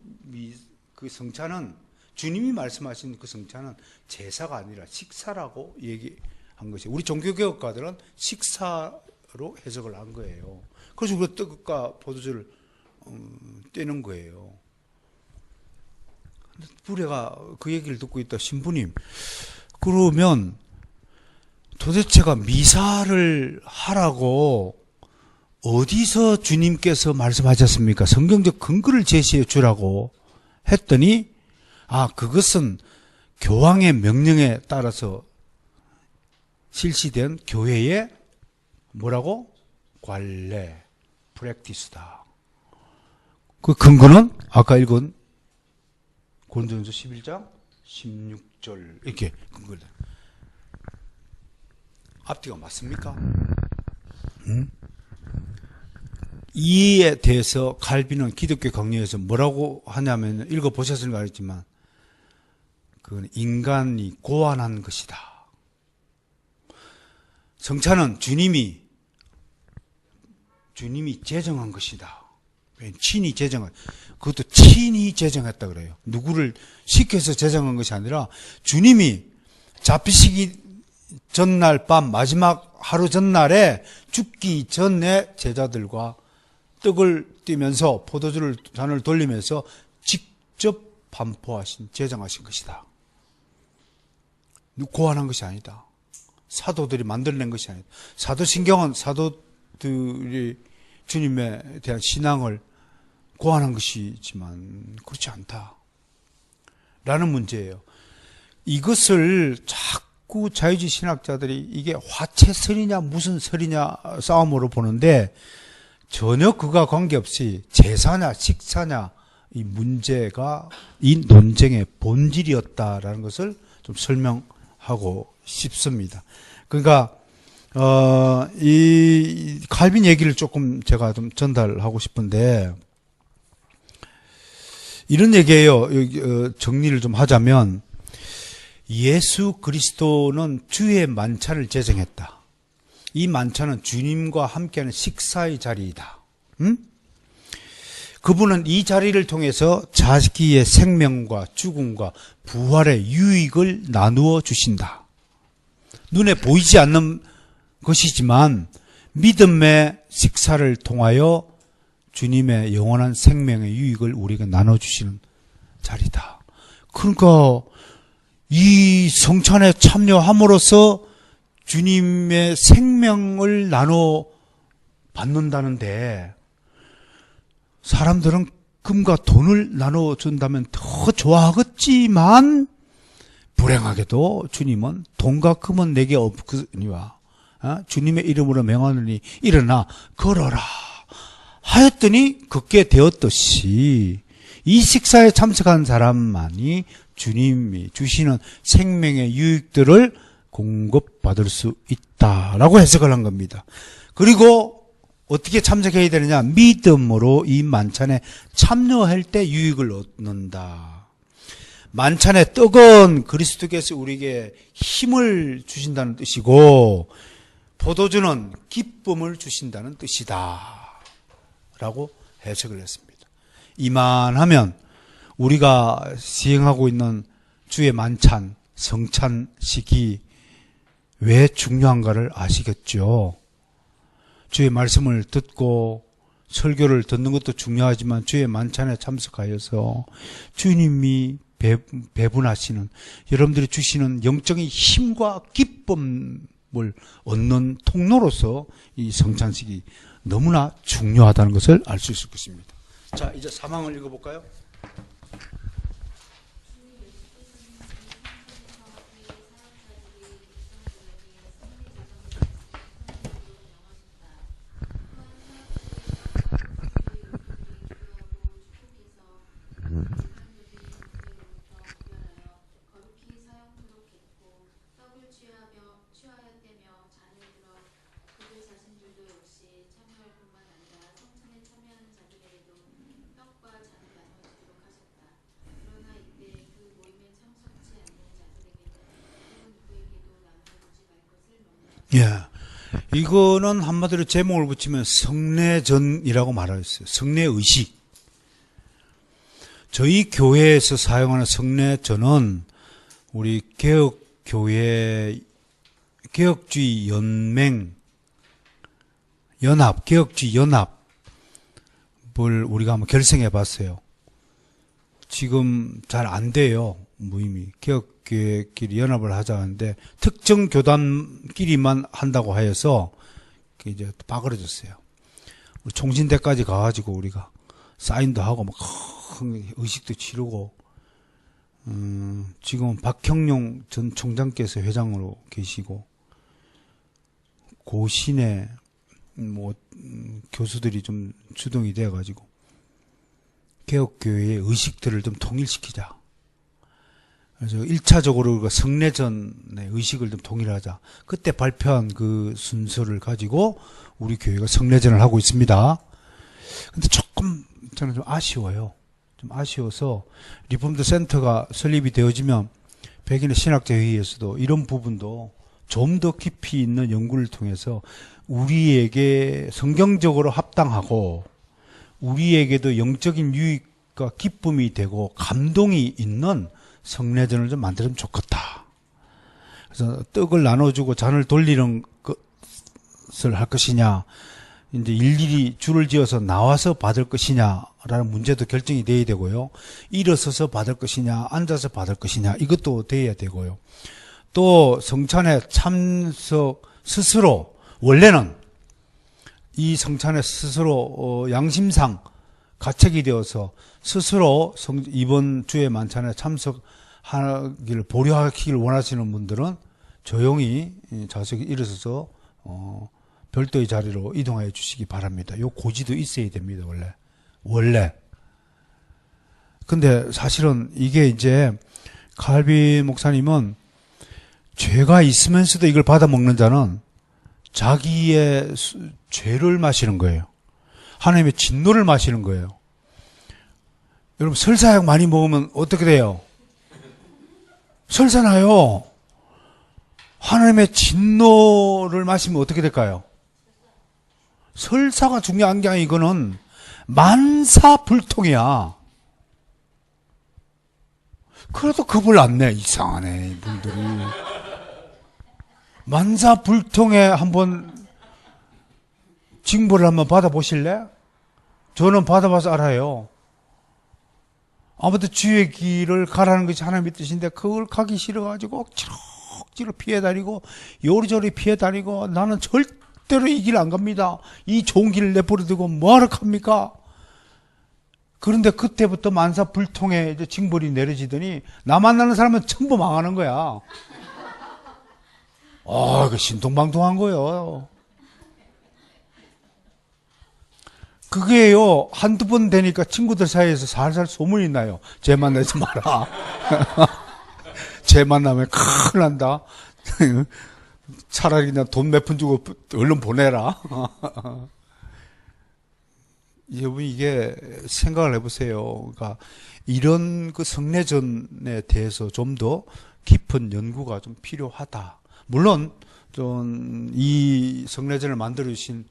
그 성찬은 주님이 말씀하신 그 성찬은 제사가 아니라 식사라고 얘기한 것이에요. 우리 종교개혁가들은 식사로 해석을 한 거예요. 그래서 우리가 떡과 포도주를 떼는 거예요. 부레가 그 얘기를 듣고 있다. 신부님, 그러면 도대체가 미사를 하라고 어디서 주님께서 말씀하셨습니까? 성경적 근거를 제시해 주라고 했더니 그것은 교황의 명령에 따라서 실시된 교회의 뭐라고? 관례, 프랙티스다. 그 근거는 아까 읽은 고린도전서 11장 16절 이렇게 근거다. 앞뒤가 맞습니까? 응? 이에 대해서 칼빈은 기독교 강령에서 뭐라고 하냐면 읽어보셨을까 알겠지만 그건 인간이 고안한 것이다. 성찬은 주님이 제정한 것이다. 친히 제정한, 그것도 친히 제정했다 그래요. 누구를 시켜서 제정한 것이 아니라 주님이 잡히시기 전날 밤 마지막 하루 전날에 죽기 전에 제자들과 떡을 띄면서 포도주를 잔을 돌리면서 직접 반포하신 제정하신 것이다. 고안한 것이 아니다. 사도들이 만들어낸 것이 아니다. 사도신경은 사도들이 주님에 대한 신앙을 고안한 것이지만 그렇지 않다 라는 문제예요. 이것을 자꾸 자유주의 신학자들이 이게 화채설이냐 무슨 설이냐 싸움으로 보는데 전혀 그가 관계없이 제사냐 식사냐 이 문제가 이 논쟁의 본질이었다라는 것을 좀 설명하고 싶습니다. 그러니까 이 칼빈 얘기를 조금 제가 좀 전달하고 싶은데 이런 얘기예요. 정리를 좀 하자면 예수 그리스도는 주의 만찬을 제정했다. 이 만찬은 주님과 함께하는 식사의 자리이다. 그분은 이 자리를 통해서 자기의 생명과 죽음과 부활의 유익을 나누어 주신다. 눈에 보이지 않는 것이지만 믿음의 식사를 통하여 주님의 영원한 생명의 유익을 우리에게 나눠주시는 자리다. 그러니까 이 성찬에 참여함으로써 주님의 생명을 나눠 받는다는데 사람들은 금과 돈을 나눠준다면 더 좋아하겠지만 불행하게도 주님은 돈과 금은 내게 없거니와 주님의 이름으로 명하노니 일어나 걸어라 하였더니 그렇게 되었듯이 이 식사에 참석한 사람만이 주님이 주시는 생명의 유익들을 공급받을 수 있다라고 해석을 한 겁니다. 그리고 어떻게 참석해야 되느냐? 믿음으로 이 만찬에 참여할 때 유익을 얻는다. 만찬의 떡은 그리스도께서 우리에게 힘을 주신다는 뜻이고 포도주는 기쁨을 주신다는 뜻이다 라고 해석을 했습니다. 이만하면 우리가 시행하고 있는 주의 만찬, 성찬식이 왜 중요한가를 아시겠죠? 주의 말씀을 듣고 설교를 듣는 것도 중요하지만 주의 만찬에 참석하여서 주님이 배분하시는 여러분들이 주시는 영적인 힘과 기쁨을 얻는 통로로서 이 성찬식이 너무나 중요하다는 것을 알 수 있을 것입니다. 자, 이제 사망을 읽어볼까요? 예. 이거는 한마디로 제목을 붙이면 성례전이라고 말하였어요. 성례의식. 저희 교회에서 사용하는 성례전은 우리 개혁교회, 개혁주의 연맹, 개혁주의 연합을 우리가 한번 결성해 봤어요. 지금 잘 안 돼요. 모임이. 개혁교회끼리 연합을 하자 하는데 특정 교단끼리만 한다고 하여서 이제 바그러졌어요. 우리 총신대까지 가가지고 우리가 사인도 하고 막 의식도 치르고 지금 박형룡 전 총장께서 회장으로 계시고 고신의 교수들이 좀 주동이 돼가지고 개혁교회의 의식들을 좀 통일시키자. 그래서 1차적으로 성례전의 의식을 좀 통일하자. 그때 발표한 그 순서를 가지고 우리 교회가 성례전을 하고 있습니다. 근데 조금 저는 좀 아쉬워요. 좀 아쉬워서 리폼드 센터가 설립이 되어지면 백인의 신학자회의에서도 이런 부분도 좀 더 깊이 있는 연구를 통해서 우리에게 성경적으로 합당하고 우리에게도 영적인 유익과 기쁨이 되고 감동이 있는 성례전을 좀 만들면 좋겠다. 그래서 떡을 나눠주고 잔을 돌리는 것을 할 것이냐, 이제 일일이 줄을 지어서 나와서 받을 것이냐라는 문제도 결정이 돼야 되고요. 일어서서 받을 것이냐, 앉아서 받을 것이냐, 이것도 돼야 되고요. 또 성찬에 참석 스스로, 원래는 이 성찬에 스스로 양심상 가책이 되어서 스스로 이번 주의 만찬에 참석하기를 보류하기를 원하시는 분들은 조용히 좌석에 일어서서 별도의 자리로 이동하여 주시기 바랍니다. 요 고지도 있어야 됩니다. 원래 근데 사실은 이게 이제 칼빈 목사님은 죄가 있으면서도 이걸 받아 먹는 자는 자기의 죄를 마시는 거예요. 하나님의 진노를 마시는 거예요. 여러분 설사약 많이 먹으면 어떻게 돼요? 설사나요. 하나님의 진노를 마시면 어떻게 될까요? 설사가 중요한 게 아니라 이거는 만사불통이야. 그래도 겁을 안 내. 이상하네 이분들이. 만사불통에 한번 징벌을 한번 받아보실래? 저는 받아봐서 알아요. 아무튼 주의 길을 가라는 것이 하나님의 뜻인데 그걸 가기 싫어가지고 억지로 피해 다니고 요리조리 피해 다니고 나는 절대로 이 길 안 갑니다. 이 좋은 길을 내버려두고 뭐하러 갑니까? 그런데 그때부터 만사불통에 이제 징벌이 내려지더니 나 만나는 사람은 전부 망하는 거야. 그 신통방통한 거예요. 그게요, 한두 번 되니까 친구들 사이에서 살살 소문이 나요. 쟤 만나지 마라. 쟤 만나면 큰일 난다. 차라리 그냥 돈 몇 푼 주고 얼른 보내라. 여러분, 이게 생각을 해보세요. 그러니까 이런 그 성례전에 대해서 좀 더 깊은 연구가 좀 필요하다. 물론, 좀 이 성례전을 만들어주신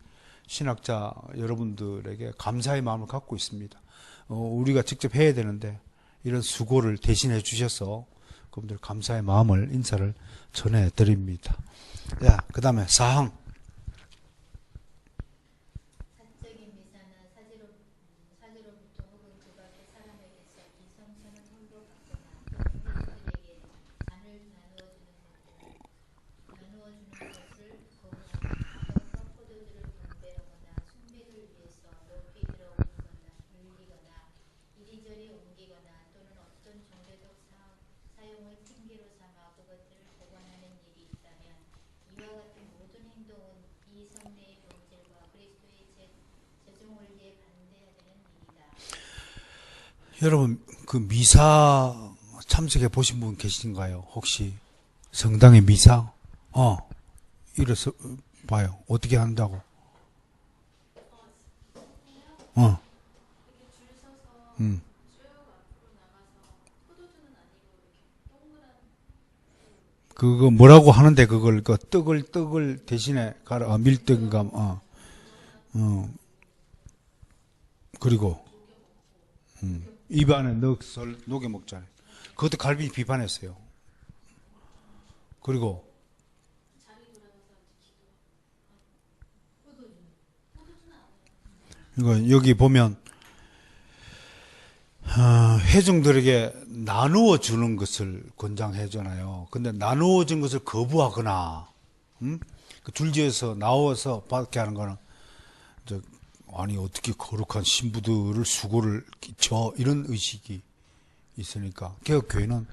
신학자 여러분들에게 감사의 마음을 갖고 있습니다. 우리가 직접 해야 되는데 이런 수고를 대신해 주셔서 그분들 감사의 마음을 인사를 전해드립니다. 자, 그 다음에 사항. 사적인 미사나 사지로부터 혹은 그 밖의 사람에게서 이성처는 홀로 받거나 그들에게 잔을 나누어주는 것을 거부하거나 떡과 포도주를 분배하거나 숭배를 위해서 높이 들어 올리거나 이리저리 옮기거나 또는 어떤 종교적 사용을 핑계로 삼아 그것들을 보관하는 일이 있다면 이와 같은 모든 행동은 이 성례의 본질과 그리스도의 제종 원리에 반대하는 일이다. 여러분, 그 미사 참석해 보신 분 계신가요? 혹시 성당의 미사? 이래서 봐요. 어떻게 한다고? 그거 뭐라고 하는데 그걸 그 떡을 대신에 가라 밀떡인가 그리고 입 안에 넣어서 녹여 먹잖아요. 그것도 갈비 비판했어요. 그리고 이거 여기 보면 회중들에게 나누어 주는 것을 권장해 주잖아요. 근데 나누어 준 것을 거부하거나 그 줄지어서 나와서 받게 하는 거는 아니 어떻게 거룩한 신부들을 수고를 끼쳐 이런 의식이 있으니까 개혁교회는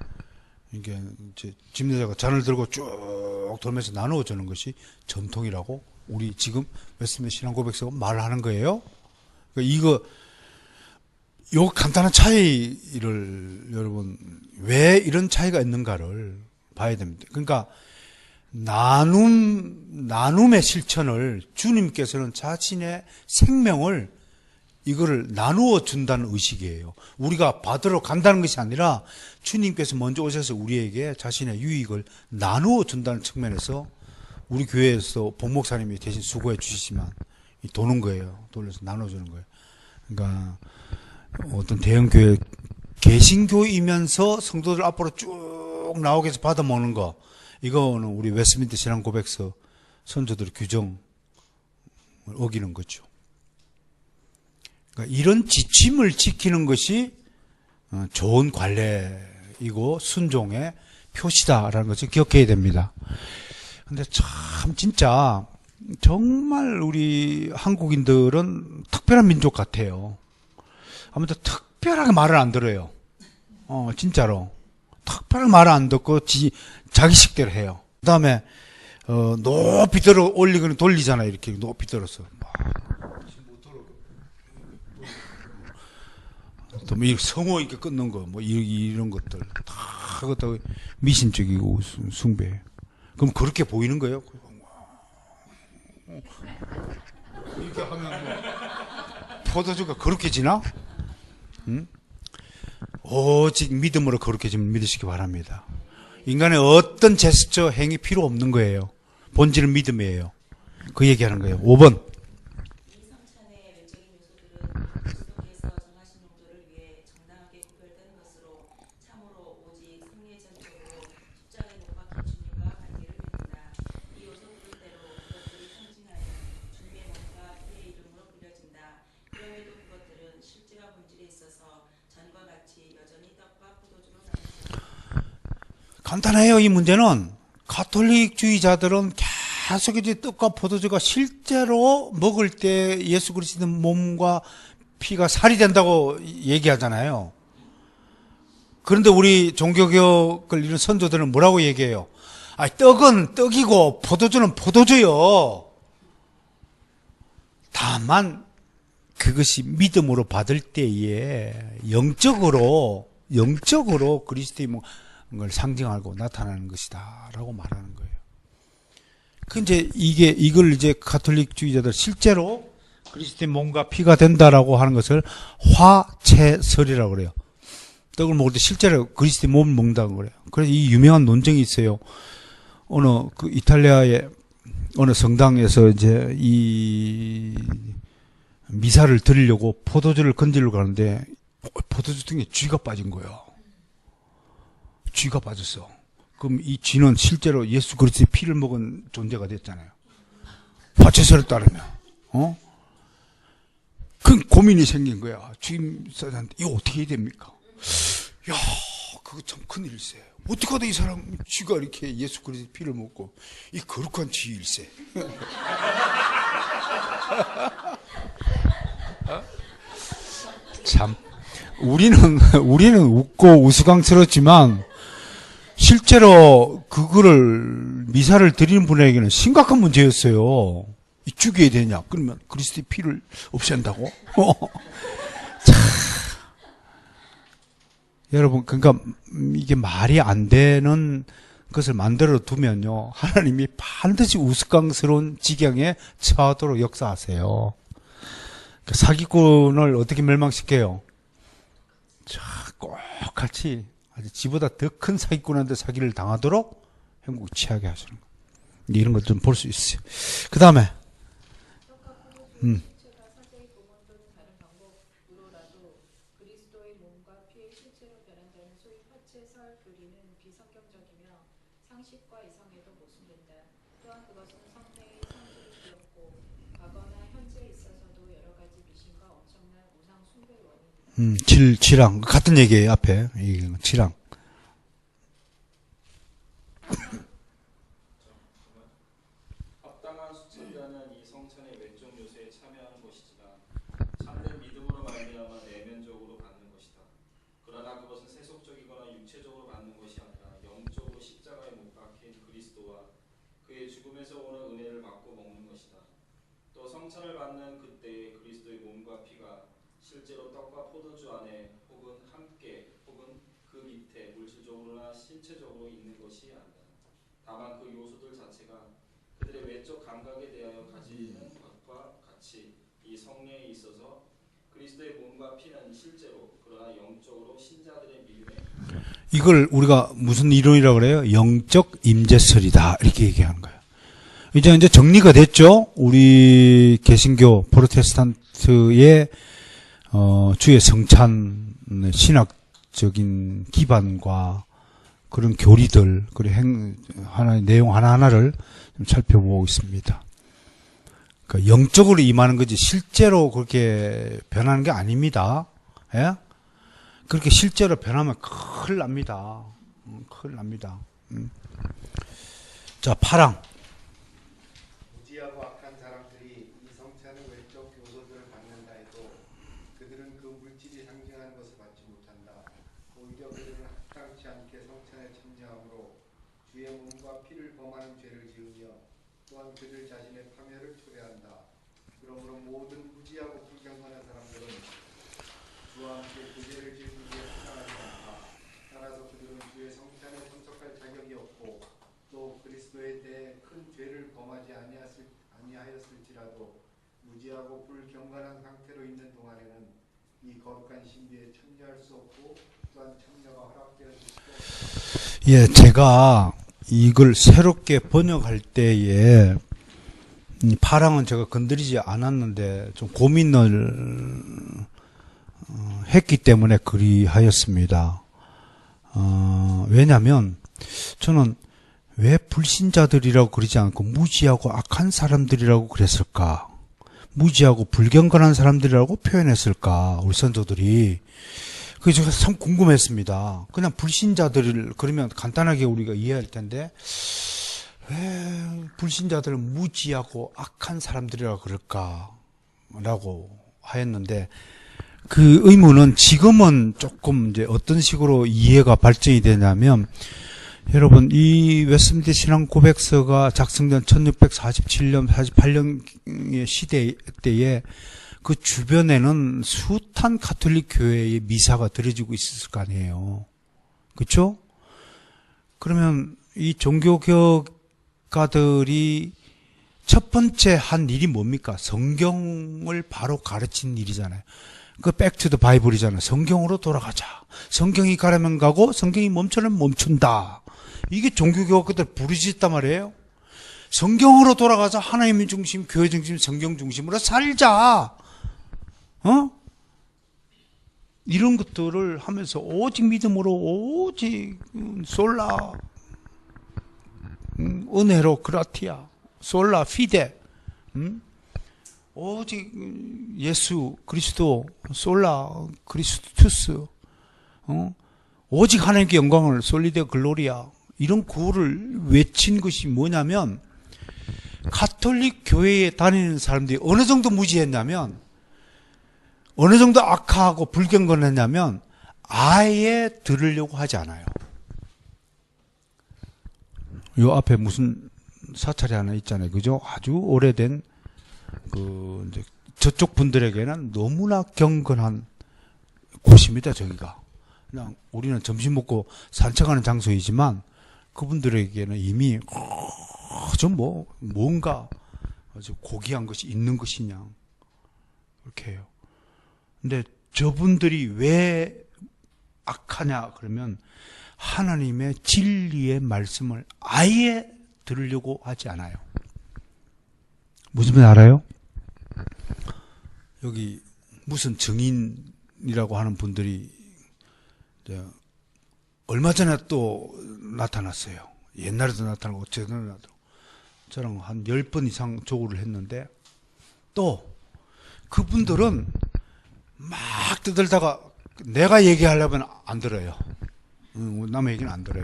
이게 이제 집례자가 잔을 들고 쭉 돌면서 나누어 주는 것이 전통이라고 우리 지금 웨스트민스터 신앙고백서가 말하는 거예요. 그러니까 요 간단한 차이를 여러분 왜 이런 차이가 있는가를 봐야 됩니다. 그러니까 나눔의 실천을 주님께서는 자신의 생명을 이거를 나누어 준다는 의식이에요. 우리가 받으러 간다는 것이 아니라 주님께서 먼저 오셔서 우리에게 자신의 유익을 나누어 준다는 측면에서 우리 교회에서 본목사님이 대신 수고해 주시지만 도는 거예요. 돌려서 나눠주는 거예요. 그러니까 어떤 대형교회 개신교이면서 성도들 앞으로 쭉 나오게 해서 받아먹는 거, 이거는 우리 웨스트민스터 신앙고백서 선조들의 규정을 어기는 거죠. 그러니까 이런 지침을 지키는 것이 좋은 관례이고 순종의 표시다라는 것을 기억해야 됩니다. 근데 참 진짜 정말 우리 한국인들은 특별한 민족 같아요. 아무튼 특별하게 말을 안 들어요. 진짜로. 특별하게 말을 안 듣고 자기 식대로 해요. 그 다음에, 높이 들어 올리거나 돌리잖아요. 이렇게 높이 들어서. 또 뭐 성호 있게 끊는 거, 뭐 이런 것들 다 그것도 미신적이고 숭배. 그럼 그렇게 보이는 거예요? 이렇게 하면 뭐 포도주가 그렇게 지나? 응? 오직 믿음으로 그렇게 좀 믿으시기 바랍니다. 인간의 어떤 제스처 행위 필요 없는 거예요. 본질은 믿음이에요. 그 얘기하는 거예요. 5번. 이 성찬의 외적인 요소들은 그리스도께서 정하신 용도를 위해 정당하게 구별되는 것으로 참으로 오직 성례전적으로 십자가에 못 박힌 주님과 관계를 맺는다. 이 요소들은 때로 그것들이 상징하여 주님의 몸과 피의 이름으로 불려진다. 그럼에도 그것들은 실제와 본질에 있어서 전과 같이 여전히 떡과 포도주로 나눠진다. 간단해요. 이 문제는 가톨릭주의자들은 계속 이제 떡과 포도주가 실제로 먹을 때 예수 그리스도의 몸과 피가 살이 된다고 얘기하잖아요. 그런데 우리 종교개혁을 이룬 선조들은 뭐라고 얘기해요? 아, 떡은 떡이고 포도주는 포도주요. 다만 그것이 믿음으로 받을 때에 영적으로 그리스도의 걸 상징하고 나타나는 것이다라고 말하는 거예요. 그 이제 이걸 이제 가톨릭주의자들 실제로 그리스도의 몸과 피가 된다라고 하는 것을 화채설이라고 그래요. 떡을 먹을 때 실제로 그리스도의 몸을 먹는다고 그래요. 그래서 이 유명한 논쟁이 있어요. 어느 그 이탈리아의 어느 성당에서 이제 이 미사를 드리려고 포도주를 건지려고 하는데 포도주 등에 쥐가 빠진 거예요. 쥐가 빠졌어. 그럼 이 쥐는 실제로 예수 그리스도의 피를 먹은 존재가 됐잖아요. 화채설에 따르면. 그 고민이 생긴 거야. 주임사한테 이거 어떻게 해야 됩니까? 야, 그거 참 큰일일세. 어떻게 하다 이 사람 쥐가 이렇게 예수 그리스도의 피를 먹고 이 거룩한 쥐일세. 참 우리는 웃고 우스꽝스럽지만 실제로 그거를 미사를 드리는 분에게는 심각한 문제였어요. 이 죽여야 되냐? 그러면 그리스도의 피를 없앤다고? 참. 여러분, 그러니까 이게 말이 안 되는 것을 만들어 두면요, 하나님이 반드시 우스꽝스러운 지경에 처하도록 역사하세요. 사기꾼을 어떻게 멸망시켜요? 자, 꼭 같이 아주 지보다 더 큰 사기꾼한테 사기를 당하도록 행복을 취하게 하시는 거예요. 이런 것 좀 볼 수 있어요. 그 다음에 실체가 사제의 공헌 또는 다른 방법으로라도 그리스도의 몸과 피의 실체로 변한다는 소위 화채설 교리는 비성경적이며 상식과 이성에도 모순된다. 또한 그것은 성례의 성질을 비었고 과거나 현재에 있어서도 여러 가지 미신과 엄청난 우상 숭배의 원인이다. 질랑 같은 얘기예요. 앞에 질랑. 합당한 수칙이라는 이 성찬의 외적 요소에 참여하는 것이지만 참된 믿음으로 말미암아 내면적으로 받는 것이다. 그러나 그것은 세속적이거나 육체적으로 받는 것이 아니라 영적으로 십자가에 못 박힌 그리스도와 그의 죽음에서 오는 은혜를 받고 먹는 것이다. 또 성찬을 받는 그때의 그리스도의 몸과 피가 실제로 떡과 포도주 안에 혹은 함께 혹은 그 밑에 물질적으로나 신체적으로 있는 것이 아니다. 다만 그 요소들 자체가 그들의 외적 감각에 대하여 가지는 것과 같이 이 성례에 있어서 그리스도의 몸과 피는 실제로 그러나 영적으로 신자들의 믿음에 이걸 우리가 무슨 이론이라고 그래요? 영적 임재설이다. 이렇게 얘기하는 거예요. 이제 정리가 됐죠? 우리 개신교 프로테스탄트의 주의 성찬 신학적인 기반과 그런 교리들, 그리고 하나의 내용 하나하나를 좀 살펴보고 있습니다. 그러니까 영적으로 임하는 거지 실제로 그렇게 변하는 게 아닙니다. 예? 그렇게 실제로 변하면 큰일 납니다. 큰일 납니다. 자, 파랑. 무지하고 악한 사람들이 이 성찬의 외적 요소들을 받는다 해도 그들은 그 물질이 상징하는 것을 받지 못한다. 오히려 그들은 합당치 않게 성찬에 참여함으로 주의 몸과 피를 범하는 죄를 지으며 또한 그들 자신의 파멸을 초래한다. 그러므로 모든 무지하고 불경건한 사람들은 주와 함께 교제를 즐기기에 합당하지 않다. 따라서 그들은 주의 성찬에 참석할 자격이 없고 또 그리스도에 대해 큰 죄를 범하지 아니하였을지라도 무지하고 불경건한 상태로 있는 동안에는 이 거룩한 신비에 참여할 수 없고 또한 참여가 허락되어질 수도 없다. 예, 제가 이걸 새롭게 번역할 때에 파랑은 제가 건드리지 않았는데 좀 고민을 했기 때문에 그리하였습니다. 왜냐하면 저는 왜 불신자들이라고 그러지 않고 무지하고 악한 사람들이라고 그랬을까? 무지하고 불경건한 사람들이라고 표현했을까? 우리 선조들이. 그게 제가 참 궁금했습니다. 그냥 불신자들을 그러면 간단하게 우리가 이해할 텐데 왜 불신자들을 무지하고 악한 사람들이라고 그럴까라고 하였는데 그 의문은 지금은 조금 이제 어떤 식으로 이해가 발전이 되냐면 여러분 이 웨스민스터 신앙 고백서가 작성된 1647년 48년의 시대 때에 그 주변에는 숱한 가톨릭 교회의 미사가 드려지고 있었을 거 아니에요. 그렇죠? 그러면 이 종교개혁가들이 첫 번째 한 일이 뭡니까? 성경을 바로 가르친 일이잖아요. 그 백투더 바이블이잖아요. 성경으로 돌아가자. 성경이 가려면 가고 성경이 멈추면 멈춘다. 이게 종교개혁가들 부르짖었단 말이에요. 성경으로 돌아가자. 하나님의 중심, 교회 중심, 성경 중심으로 살자. 이런 것들을 하면서 오직 믿음으로 오직 솔라 은혜로 그라티아 솔라 피데 오직 예수 그리스도 솔라 그리스투스 오직 하나님께 영광을 솔리데 글로리아 이런 구호를 외친 것이 뭐냐면 가톨릭 교회에 다니는 사람들이 어느 정도 무지했냐면 어느 정도 악하고 불경건했냐면 아예 들으려고 하지 않아요. 요 앞에 무슨 사찰이 하나 있잖아요. 그죠? 아주 오래된 이제 저쪽 분들에게는 너무나 경건한 곳입니다. 저기가. 그냥 우리는 점심 먹고 산책하는 장소이지만 그분들에게는 이미 좀 뭔가 아주 고귀한 것이 있는 것이냐 이렇게 해요. 근데 저분들이 왜 악하냐 그러면 하나님의 진리의 말씀을 아예 들으려고 하지 않아요. 무슨 말 알아요? 여기 무슨 증인이라고 하는 분들이 얼마 전에 또 나타났어요. 옛날에도 나타나고 최근에 나타나고 저랑 한 10번 이상 조우를 했는데 또 그분들은 막 떠들다가 내가 얘기하려면 안 들어요. 남의 얘기는 안 들어요.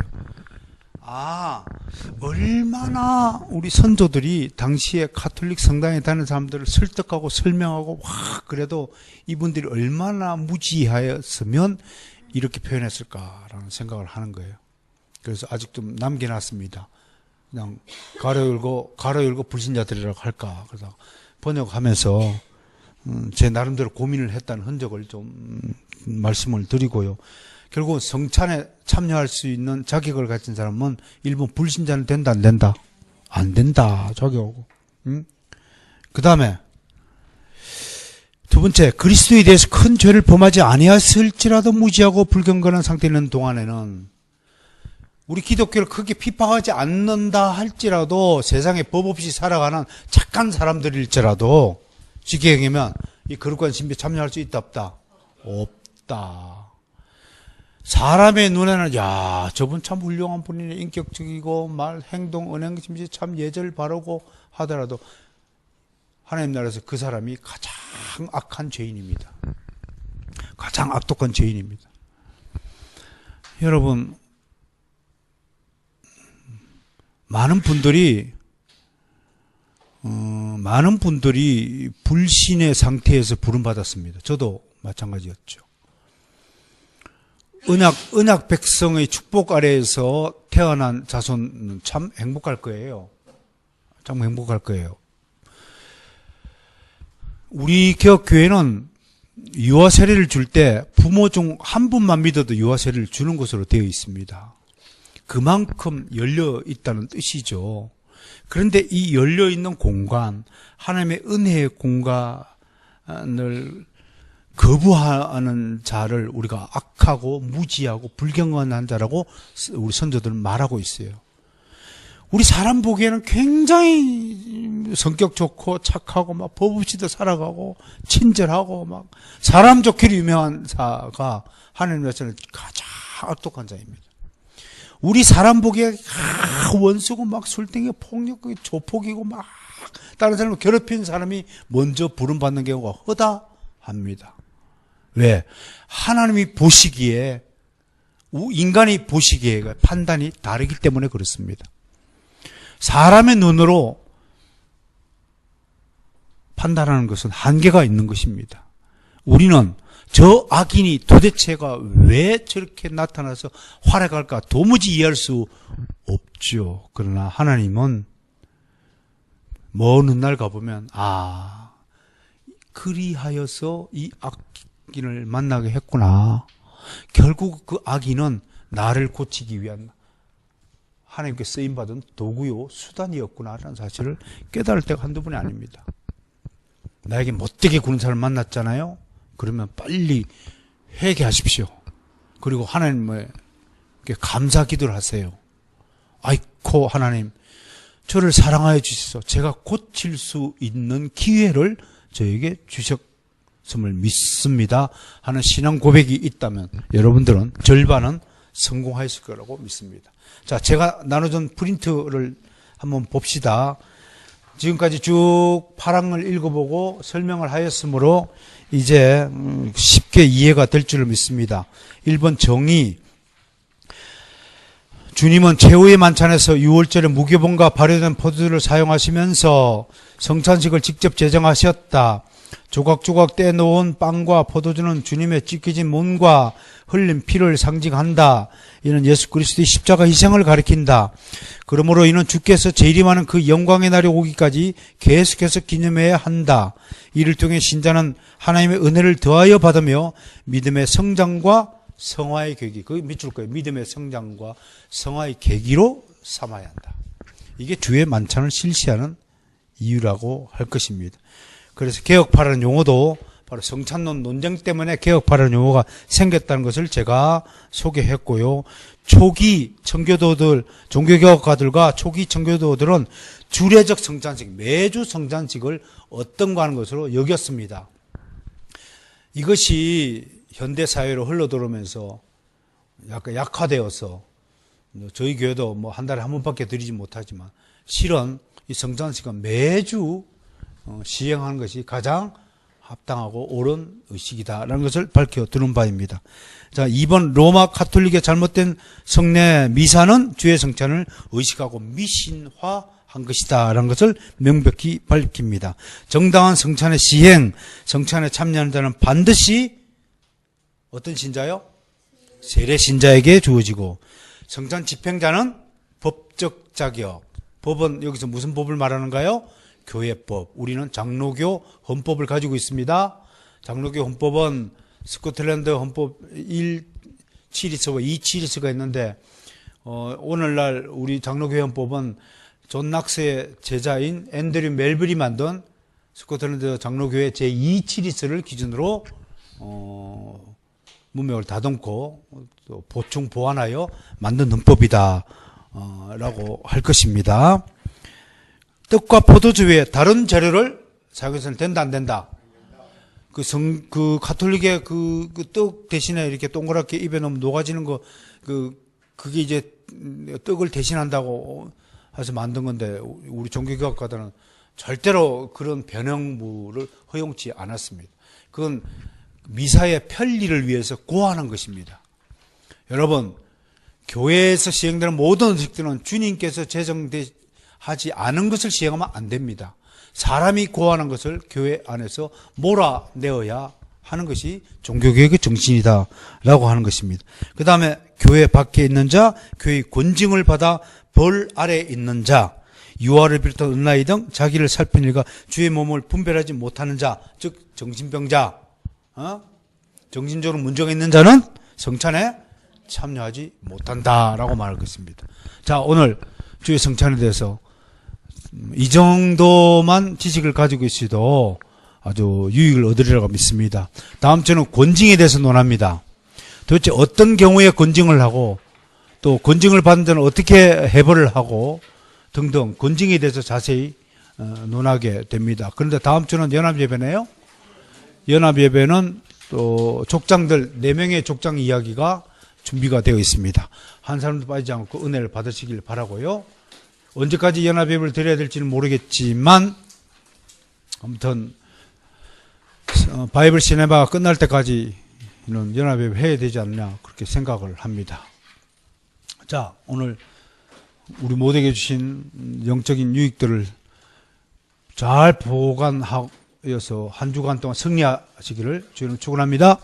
얼마나 우리 선조들이 당시에 가톨릭 성당에 다니는 사람들을 설득하고 설명하고 그래도 이분들이 얼마나 무지하였으면 이렇게 표현했을까라는 생각을 하는 거예요. 그래서 아직 좀 남겨놨습니다. 그냥 가로 열고 불신자들이라고 할까. 그래서 번역하면서 제 나름대로 고민을 했다는 흔적을 좀 말씀을 드리고요. 결국 성찬에 참여할 수 있는 자격을 가진 사람은 일본 불신자는 된다 안 된다? 안 된다 자격하고. 그 다음에 두 번째 그리스도에 대해서 큰 죄를 범하지 아니하였을지라도 무지하고 불경건한 상태에 있는 동안에는 우리 기독교를 크게 핍박하지 않는다 할지라도 세상에 법 없이 살아가는 착한 사람들일지라도 쉽게 얘기하면 이 거룩한 신비에 참여할 수 있다 없다? 없다. 사람의 눈에는 야 저분 참 훌륭한 분이네 인격적이고 말 행동 언행 심지 참 예절 바르고 하더라도 하나님 나라에서 그 사람이 가장 악한 죄인입니다. 가장 악독한 죄인입니다. 여러분 많은 분들이 불신의 상태에서 부름받았습니다. 저도 마찬가지였죠. 언약 백성의 축복 아래에서 태어난 자손은 참 행복할 거예요. 참 행복할 거예요. 우리 개혁교회는 유아 세례를 줄 때 부모 중 한 분만 믿어도 유아 세례를 주는 것으로 되어 있습니다. 그만큼 열려 있다는 뜻이죠. 그런데 이 열려 있는 공간, 하나님의 은혜의 공간을 거부하는 자를 우리가 악하고 무지하고 불경건한 자라고 우리 선조들은 말하고 있어요. 우리 사람 보기에는 굉장히 성격 좋고 착하고 막 법 없이도 살아가고 친절하고 막 사람 좋기로 유명한 자가 하나님께서는 가장 악독한 자입니다. 우리 사람 보기에 원수고 막 술땡이 폭력고 조폭이고 막 다른 사람을 괴롭히는 사람이 먼저 부름받는 경우가 허다합니다. 왜? 하나님이 보시기에, 인간이 보시기에 판단이 다르기 때문에 그렇습니다. 사람의 눈으로 판단하는 것은 한계가 있는 것입니다. 우리는 저 악인이 도대체가 왜 저렇게 나타나서 활약할까 도무지 이해할 수 없죠. 그러나 하나님은 먼 훗날 가보면 그리하여서 이 악인을 만나게 했구나. 결국 그 악인은 나를 고치기 위한 하나님께 쓰임받은 도구요 수단이었구나라는 사실을 깨달을 때가 한두 번이 아닙니다. 나에게 못되게 구는 사람을 만났잖아요. 그러면 빨리 회개하십시오. 그리고 하나님께 감사 기도를 하세요. 아이고 하나님, 저를 사랑하여 주셔서 제가 고칠 수 있는 기회를 저에게 주셨음을 믿습니다 하는 신앙 고백이 있다면 여러분들은 절반은 성공하였을 거라고 믿습니다. 자, 제가 나눠준 프린트를 한번 봅시다. 지금까지 쭉 파랑을 읽어보고 설명을 하였으므로 이제 쉽게 이해가 될 줄 믿습니다. 1번 정의. 주님은 최후의 만찬에서 유월절에 무교본과 발효된 포도주를 사용하시면서 성찬식을 직접 제정하셨다. 조각조각 떼놓은 빵과 포도주는 주님의 찢겨진 몸과 흘린 피를 상징한다. 이는 예수 그리스도의 십자가 희생을 가리킨다. 그러므로 이는 주께서 재림하는 그 영광의 날이 오기까지 계속해서 기념해야 한다. 이를 통해 신자는 하나님의 은혜를 더하여 받으며 믿음의 성장과 성화의 계기, 그 밑줄 거예요. 믿음의 성장과 성화의 계기로 삼아야 한다. 이게 주의 만찬을 실시하는 이유라고 할 것입니다. 그래서 개혁파라는 용어도 바로 성찬론 논쟁 때문에 개혁파라는 용어가 생겼다는 것을 제가 소개했고요. 초기 청교도들, 종교개혁가들과 초기 청교도들은 주례적 성찬식, 매주 성찬식을 어떤 거 하는 것으로 여겼습니다. 이것이 현대사회로 흘러들어오면서 약간 약화되어서 저희 교회도 뭐 한 달에 한 번밖에 드리지 못하지만 실은 이 성찬식은 매주 시행하는 것이 가장 합당하고 옳은 의식이다라는 것을 밝혀두는 바입니다. 자, 2번 로마 가톨릭의 잘못된 성례 미사는 주의 성찬을 의식하고 미신화한 것이다라는 것을 명백히 밝힙니다. 정당한 성찬의 시행, 성찬에 참여하는 자는 반드시 어떤 신자요? 세례 신자에게 주어지고 성찬 집행자는 법적 자격. 법은 여기서 무슨 법을 말하는가요? 교회법. 우리는 장로교 헌법을 가지고 있습니다. 장로교 헌법은 스코틀랜드 헌법 1.7리서와 2.7리서가 있는데 오늘날 우리 장로교 헌법은 존 낙스의 제자인 앤드류 멜빌이 만든 스코틀랜드 장로교회 제2.7리서를 기준으로 문맥을 다듬고 또 보충 보완하여 만든 헌법이다 라고 할 것입니다. 떡과 포도주 외에 다른 재료를 사용해서는 된다 안 된다? 그 가톨릭의 그 떡 대신에 이렇게 동그랗게 입에 넣으면 녹아지는 거 그게 이제 떡을 대신한다고 해서 만든 건데 우리 종교개혁가들은 절대로 그런 변형물을 허용치 않았습니다. 그건 미사의 편리를 위해서 고하는 것입니다. 여러분, 교회에서 시행되는 모든 음식들은 주님께서 제정하지 않은 것을 시행하면 안 됩니다. 사람이 고하는 것을 교회 안에서 몰아내어야 하는 것이 종교개혁의 정신이다라고 하는 것입니다. 그 다음에 교회 밖에 있는 자, 교회의 권징을 받아 벌 아래에 있는 자, 유아를 비롯한 은나이 등 자기를 살핀 일과 주의 몸을 분별하지 못하는 자, 즉 정신병자, 정신적으로 문제가 있는 자는 성찬에 참여하지 못한다라고 말하고 있습니다. 자, 오늘 주의 성찬에 대해서 이 정도만 지식을 가지고 있어도 아주 유익을 얻으리라고 믿습니다. 다음 주는 권징에 대해서 논합니다. 도대체 어떤 경우에 권징을 하고 또 권징을 받는 자는 어떻게 해벌을 하고 등등 권징에 대해서 자세히 논하게 됩니다. 그런데 다음 주는 연합예배네요. 연합예배는 또 족장들 4명의 족장 이야기가 준비가 되어 있습니다. 한 사람도 빠지지 않고 은혜를 받으시길 바라고요. 언제까지 연합예배를 드려야 될지는 모르겠지만 아무튼 바이블 시네마가 끝날 때까지는 연합예배 해야 되지 않나 그렇게 생각을 합니다. 자, 오늘 우리 모두에게 주신 영적인 유익들을 잘 보관하여서 한 주간 동안 승리하시기를 주님을 축원합니다.